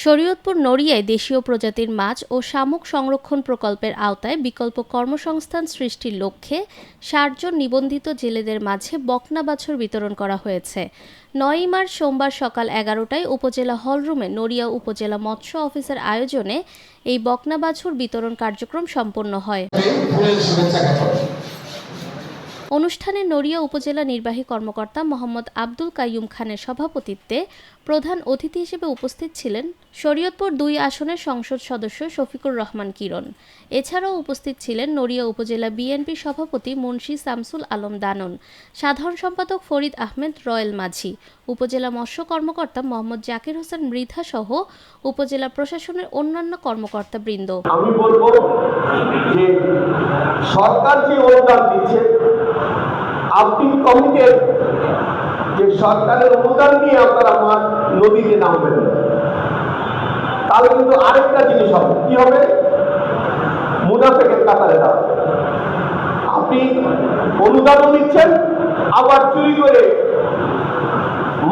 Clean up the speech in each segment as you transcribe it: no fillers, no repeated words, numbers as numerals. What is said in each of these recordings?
শরীয়তপুর নড়িয়ায় দেশীয় প্রজাতির মাছ ও শামুক সংরক্ষণ প্রকল্পের আওতায় বিকল্প কর্মসংস্থান সৃষ্টির লক্ষ্যে ৬০ জন নিবন্ধিত জেলেদের মাঝে বকনা বাছুর বিতরণ করা হয়েছে। ৯ মার্চ সোমবার সকাল ১১টায় উপজেলা হলরুমে নড়িয়া উপজেলা মৎস্য অফিসের আয়োজনে এই বকনা বাছুর বিতরণ কার্যক্রম সম্পন্ন হয়। অনুষ্ঠানে নড়িয়া উপজেলা নির্বাহী কর্মকর্তা মোহাম্মদ আব্দুল কাইয়ুম খানের সভাপতিত্বে প্রধান অতিথি হিসেবে উপস্থিত ছিলেন শরীয়তপুর ২ আসনের সংসদ সদস্য শফিকুর রহমান কিরণ। এছাড়াও উপস্থিত ছিলেন নড়িয়া উপজেলা বিএনপি সভাপতি মুন্সী শামসুল আলম দানন, সাধারণ সম্পাদক ফরিদ আহমেদ রয়েল মাঝি, উপজেলা মৎস্য কর্মকর্তা মোহাম্মদ জাকির হোসেন মৃধা সহ উপজেলা প্রশাসনের অন্যান্য কর্মকর্তাবৃন্দ। আমি বলবো যে সরকার যে অনুদান দিচ্ছে, আপনি কমিটেড যে সরকারের অনুদান নিয়ে আপনারা মাছ নদীতে নামবেন, তাহলে কিন্তু আরেকটা জিনিস হবে, কি হবে? মুনাফেকের কাতারে দাঁড়াবে। আপনি অনুদানও দিচ্ছেন, আবার চুরি করে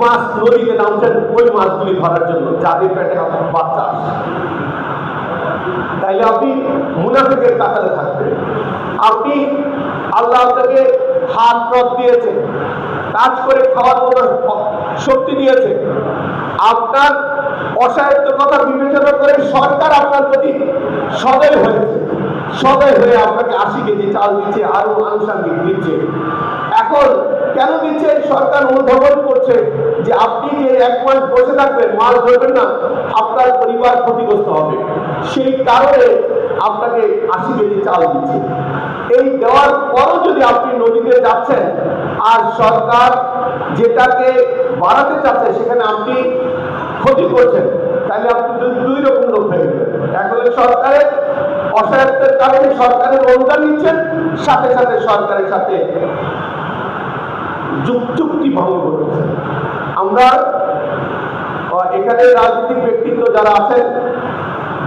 মাছ নদীতে নামছেন ওই মাছগুলি ধরার জন্য যাদের পেটে আপনার বাচ্চা আসে। তাইলে আপনি মুনাফিকের কাতারে থাকবেন। আপনি আল্লাহ আপনাকে হাত রথ দিয়েছে, কাজ করে খাওয়ার মতো শক্তি দিয়েছে। আপনার অসাহিত্য কথা বিবেচনা করে সরকার আপনার প্রতি সদয় হয়েছে, সদয় হয়ে আপনাকে ৮০ কেজি চাল দিচ্ছে, আরো আনুষঙ্গিক দিচ্ছে। এখন কেন দিচ্ছে? সরকার অনুধাবন করছে যে আপনি যে ১ মাস বসে থাকবেন, মাছ ধরবেন না, আপনার পরিবার ক্ষতিগ্রস্ত হবে, সেই কারণে আপনাকে ৮০ কেজি চাল দিচ্ছে। এই দেওয়ার পরও যদি আপনি নদীতে যাচ্ছেন আর সরকার যেটাকে বাড়াতে চাচ্ছে সেখানে আপনি ক্ষতি করছেন, তাহলে আপনি ২ রকম লোক হয়ে গেলেন। এক হলে সরকারের অসহায়ত্বের কারণে সরকারের অনুদান নিচ্ছেন, সাথে সাথে সরকারের সাথে চুক্তি ভঙ্গ করতেছে। আমরা এখানে রাজনৈতিক ব্যক্তিত্ব যারা আছেন,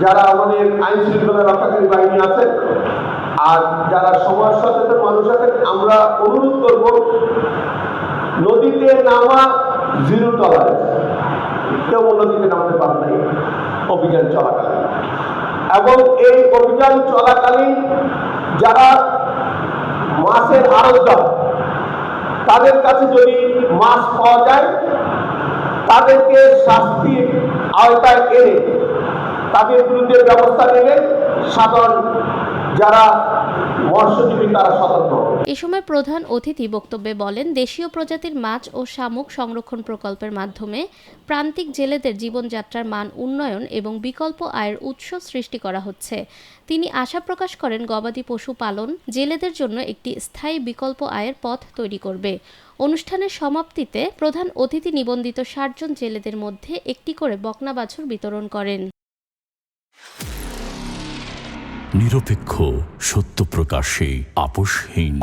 যারা আমাদের আইন শৃঙ্খলা রক্ষাকারী বাহিনী আছেন, আর যারা সমাজ সচেতন মানুষ আছেন, আমরা অনুরোধ করব নদীতে নামা জিরো টলারেন্স। কেউ নদীতে নামতে পারে নাই অভিযান চলাকালীন, এবং এই অভিযান চলাকালীন যারা মাছের আড়তদার, তাদের কাছে যদি মাছ পাওয়া যায় তাদেরকে শাস্তির আওতায় এনে তাদের বিরুদ্ধে ব্যবস্থা নেবে সাধারণ যারা মৎস্যজীবী, তারা সতর্ক। এ সময় প্রধান অতিথি বক্তব্যে বলেন, দেশীয় প্রজাতির মাছ ও শামুক সংরক্ষণ প্রকল্পের মাধ্যমে প্রান্তিক জেলেদের জীবনযাত্রার মান উন্নয়ন এবং বিকল্প আয়ের উৎস সৃষ্টি করা হচ্ছে। তিনি আশা প্রকাশ করেন গবাদি পশু পালন জেলেদের জন্য একটি স্থায়ী বিকল্প আয়ের পথ তৈরি করবে। অনুষ্ঠানের সমাপ্তিতে প্রধান অতিথি নিবন্ধিত ৬০ জন জেলেদের মধ্যে একটি করে বকনা বাছুর বিতরণ করেন। নিরপেক্ষ, সত্য প্রকাশে আপোষহীন।